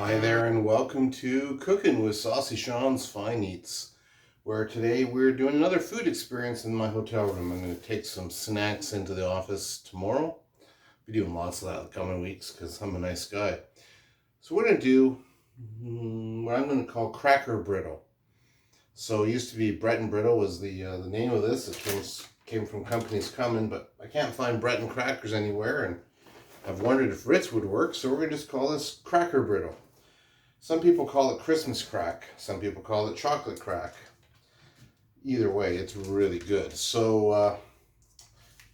Hi there and welcome to Cooking with Saucy Sean's Fine Eats, where today we're doing another food experience in my hotel room. I'm going to take some snacks into the office tomorrow. I'll be doing lots of that in the coming weeks because I'm a nice guy. So we're going to do what I'm going to call cracker brittle. So it used to be Brittle was the name of this. It came from companies coming, but I can't find Breton crackers anywhere, and I've wondered if Ritz would work, so we're going to just call this cracker brittle. Some people call it Christmas crack. Some people call it chocolate crack. Either way, it's really good. So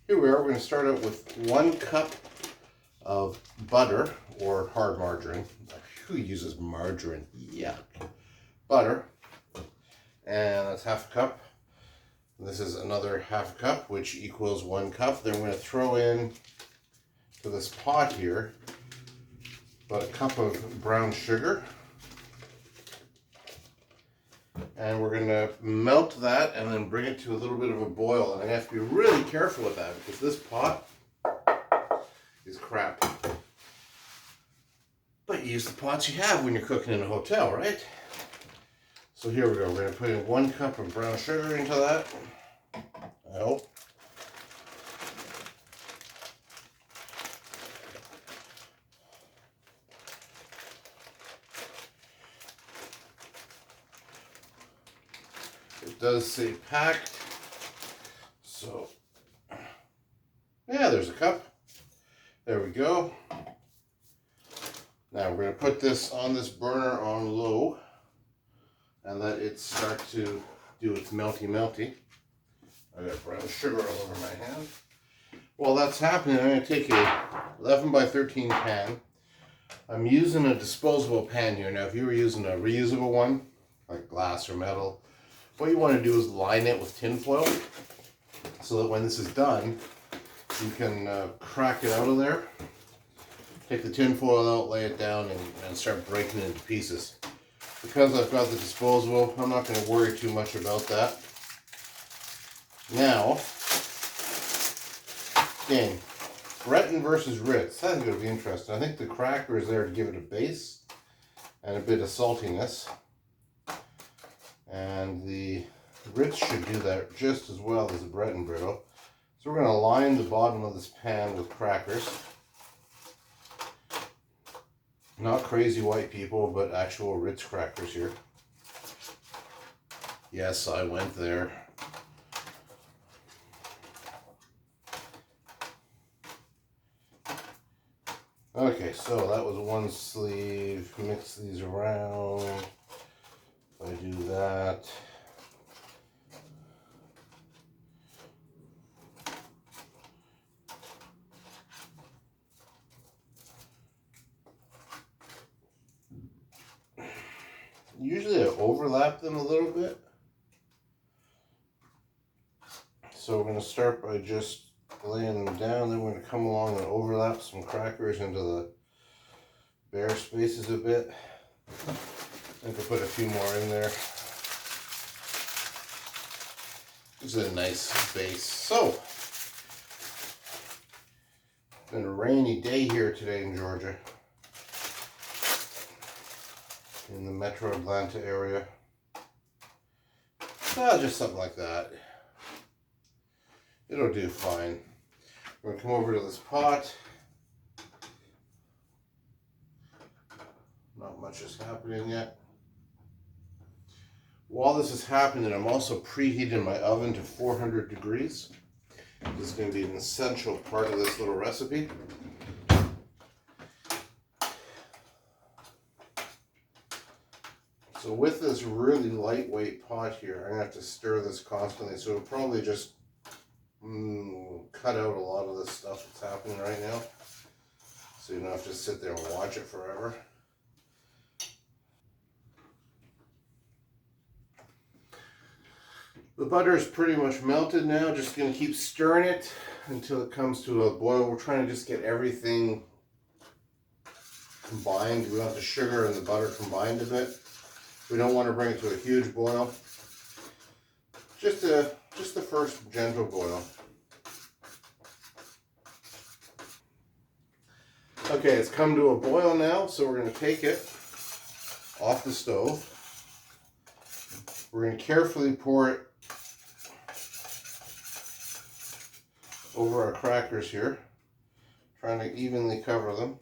here we are. We're going to start out with 1 cup of butter or hard margarine. Who uses margarine? Yuck. Butter. And that's half a cup. This is another half a cup, which equals 1 cup. Then we're going to throw in to this pot here about a cup of brown sugar. And we're going to melt that and then bring it to a little bit of a boil. And I have to be really careful with that because this pot is crap. But you use the pots you have when you're cooking in a hotel, right? So here we go. We're going to put in 1 cup of brown sugar into that. I hope. It does say packed, so yeah, there's a cup. There we go. Now we're going to put this on this burner on low and let it start to do its melty. I got brown sugar all over my hand. While that's happening, I'm going to take a 11 by 13 pan. I'm using a disposable pan here. Now if you were using a reusable one, like glass or metal, what you want to do is line it with tin foil so that when this is done, you can crack it out of there. Take the tin foil out, lay it down, and start breaking it into pieces. Because I've got the disposable, I'm not going to worry too much about that. Now, again, Breton versus Ritz. That's going to be interesting. I think the cracker is there to give it a base and a bit of saltiness. And the Ritz should do that just as well as the Breton brittle. So we're going to line the bottom of this pan with crackers. Not crazy white people, but actual Ritz crackers here. Yes, I went there. Okay, so that was 1 sleeve. Mix these around. I do that. Usually I overlap them a little bit. So we're going to start by just laying them down. Then we're going to come along and overlap some crackers into the bare spaces a bit. I could put a few more in there. This is a nice base. So, it's been a rainy day here today in Georgia, in the metro Atlanta area. Just something like that. It'll do fine. We're going to come over to this pot. Not much is happening yet. While this is happening, I'm also preheating my oven to 400 degrees. This is going to be an essential part of this little recipe. So with this really lightweight pot here, I'm going to have to stir this constantly. So it'll probably just cut out a lot of this stuff that's happening right now. So you don't have to sit there and watch it forever. The butter is pretty much melted now. Just going to keep stirring it until it comes to a boil. We're trying to just get everything combined. We want the sugar and the butter combined a bit. We don't want to bring it to a huge boil. Just the first gentle boil. Okay, it's come to a boil now, so we're going to take it off the stove. We're going to carefully pour it over our crackers here, trying to evenly cover them.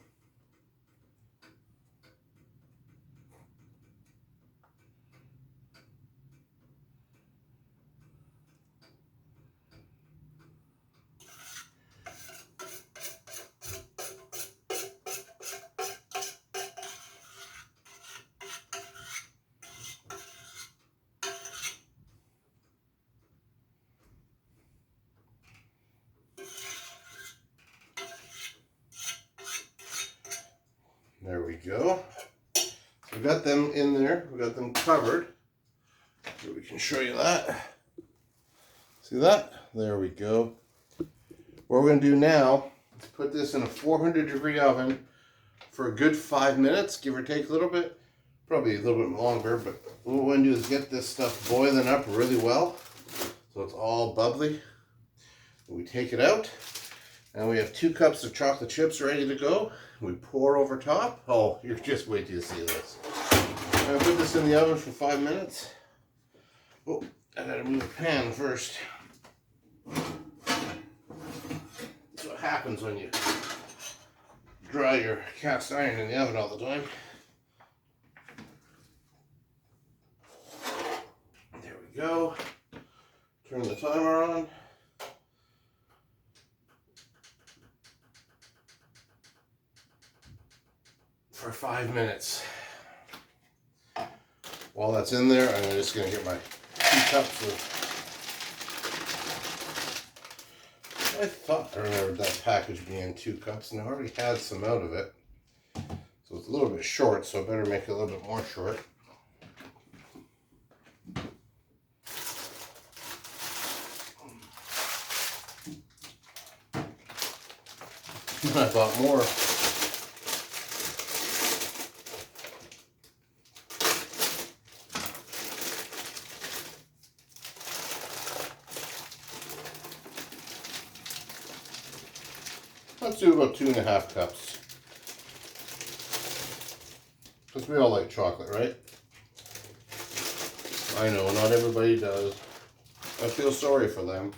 There we go. We got them in there. We got them covered. So we can show you that. See that? There we go. What we're going to do now is put this in a 400-degree oven for a good 5 minutes, give or take a little bit. Probably a little bit longer, but what we're going to do is get this stuff boiling up really well so it's all bubbly. We take it out, and we have 2 cups of chocolate chips ready to go. We pour over top. Oh, you're just wait till you see this. I'm going to put this in the oven for 5 minutes. Oh, I gotta move the pan first. That's what happens when you dry your cast iron in the oven all the time. There we go. Turn the timer on. For 5 minutes. While that's in there, I'm just going to get my 2 cups of... I thought I remembered that package being 2 cups, and I already had some out of it. So it's a little bit short, so I better make it a little bit more short. I bought more. Let's do about 2.5 cups. Because we all like chocolate, right? I know, not everybody does. I feel sorry for them.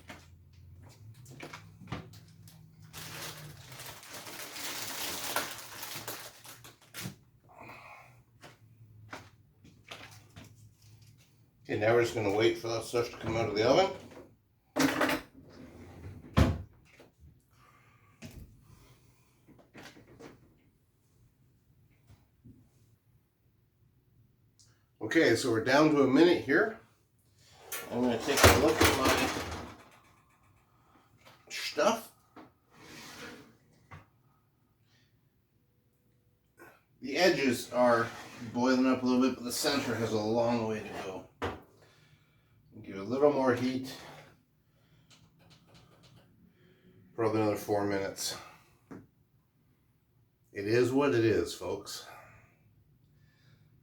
Okay, now we're just going to wait for that stuff to come out of the oven. Okay, so we're down to a minute here. I'm going to take a look at my stuff. The edges are boiling up a little bit, but the center has a long way to go. Give it a little more heat. Probably another 4 minutes. It is what it is, folks.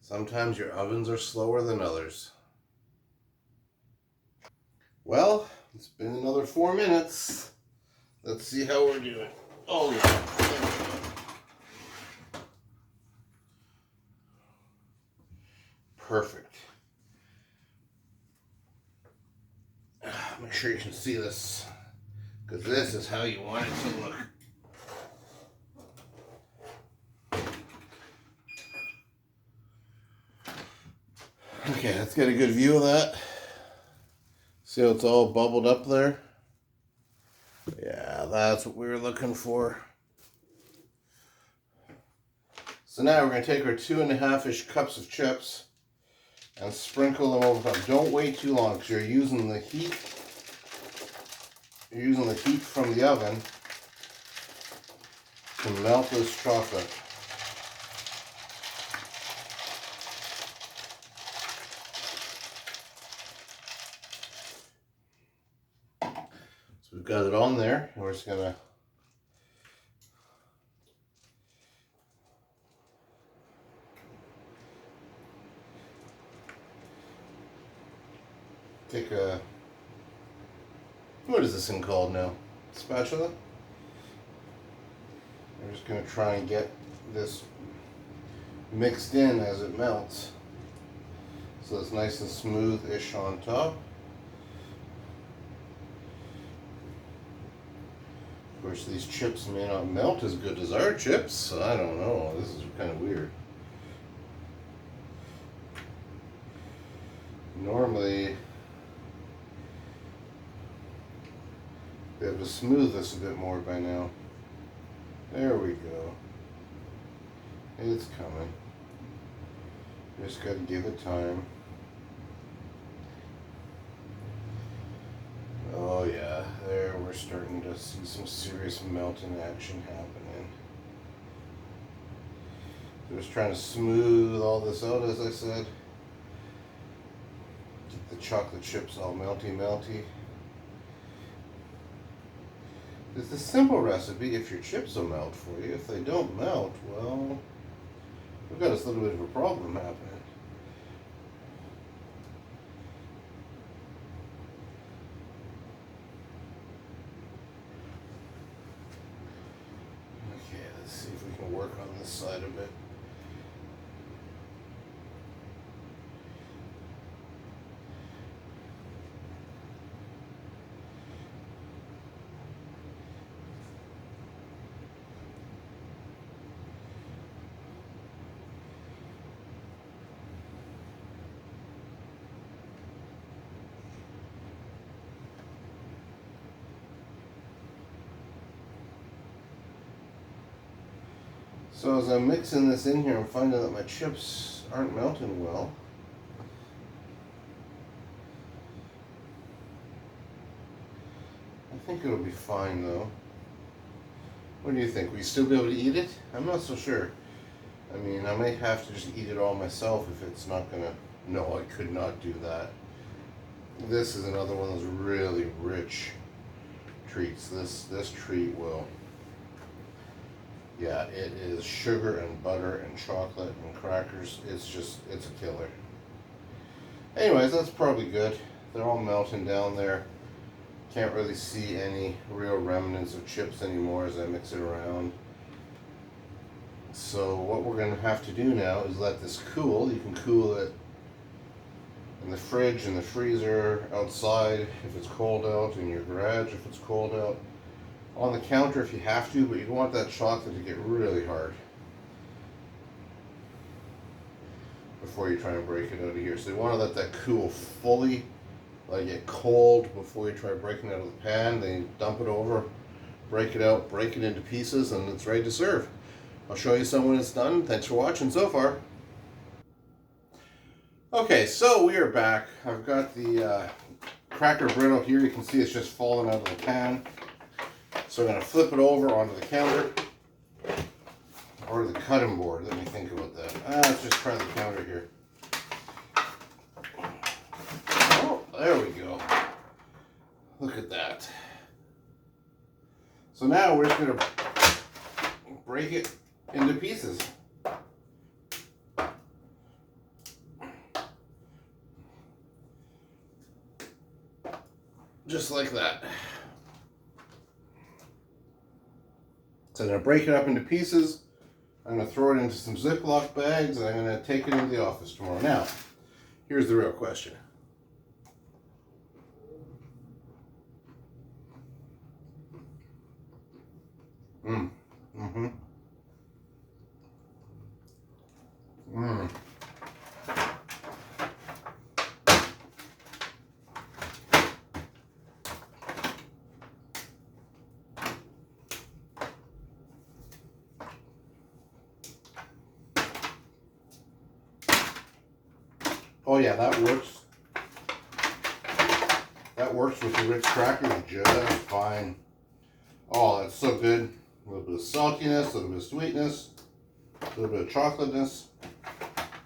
Sometimes your ovens are slower than others. Well, it's been another 4 minutes. Let's see how we're doing. Oh yeah, there we go. Perfect. Make sure you can see this, because this is how you want it to look. Okay, let's get a good view of that. See how it's all bubbled up there? Yeah, that's what we were looking for. So now we're going to take our 2.5-ish cups of chips and sprinkle them over top. Don't wait too long, because you're using the heat. You're using the heat from the oven to melt this chocolate. So we've got it on there, and we're just gonna take a, what is this thing called now? Spatula? We're just gonna try and get this mixed in as it melts. So it's nice and smooth-ish on top. Of course, these chips may not melt as good as our chips. I don't know. This is kind of weird. Normally, be able to smooth this a bit more by now. There we go. It's coming. Just got to give it time. Oh yeah, there we're starting to see some serious melting action happening. Just trying to smooth all this out, as I said. Get the chocolate chips all melty. It's a simple recipe if your chips will melt for you. If they don't melt, well, we've got this little bit of a problem happening. Okay, let's see if we can work on this side a bit. So as I'm mixing this in here, I'm finding that my chips aren't melting well. I think it'll be fine though. What do you think? Will you still be able to eat it? I'm not so sure. I mean, I might have to just eat it all myself if it's not gonna... No, I could not do that. This is another one of those really rich treats. This treat will... Yeah, it is sugar and butter and chocolate and crackers. It's a killer. Anyways, that's probably good. They're all melting down there. Can't really see any real remnants of chips anymore as I mix it around. So what we're going to have to do now is let this cool. You can cool it in the fridge, in the freezer, outside if it's cold out, in your garage if it's cold out. On the counter if you have to, but you don't want that chocolate to get really hard before you try and break it out of here. So you want to let that cool fully, like get cold before you try breaking it out of the pan. Then you dump it over, break it out, break it into pieces, and it's ready to serve. I'll show you some when it's done. Thanks for watching so far. Okay, so we are back. I've got the cracker brittle here. You can see it's just falling out of the pan. So I'm going to flip it over onto the counter or the cutting board. Let me think about that. Let's just try the counter here. Oh, there we go. Look at that. So now we're just going to break it into pieces. Just like that. So I'm going to break it up into pieces. I'm going to throw it into some Ziploc bags, and I'm going to take it into the office tomorrow. Now, here's the real question. Oh yeah, that works. That works with the rich crackers just fine. Oh, that's so good. A little bit of saltiness, a little bit of sweetness, a little bit of chocolateness.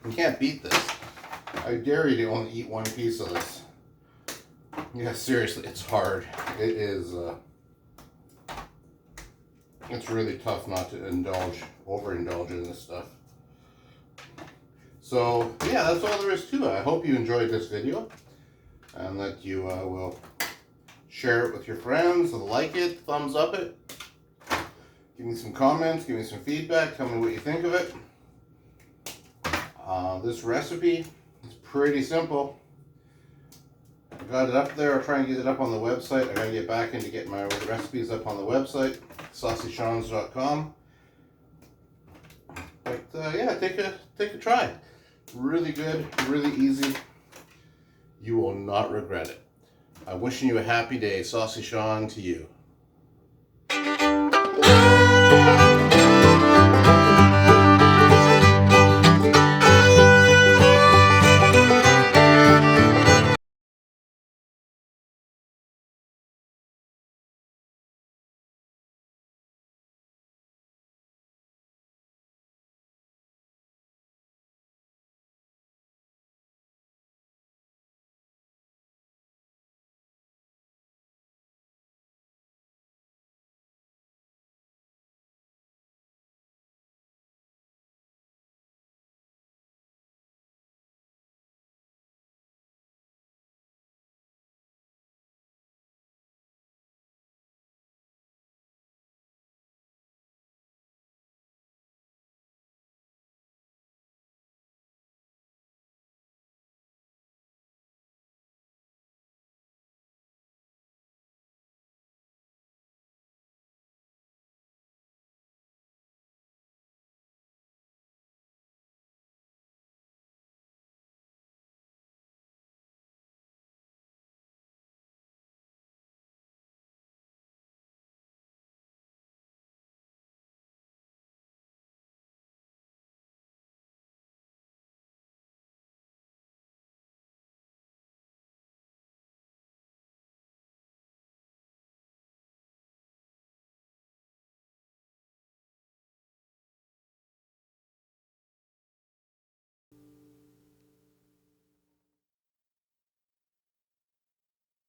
You can't beat this. I dare you to only eat one piece of this. Yeah, seriously, it's hard. It is, it's really tough not to overindulge in this stuff. So, yeah, that's all there is to it. I hope you enjoyed this video and that you will share it with your friends, like it, thumbs up it. Give me some comments, give me some feedback, tell me what you think of it. This recipe is pretty simple. I got it up there. I'll try and get it up on the website. I gotta get back in to get my recipes up on the website, saucyshawns.com. But yeah, take a try. Really good, really easy. You will not regret it. I'm wishing you a happy day. Saucy Sean to you.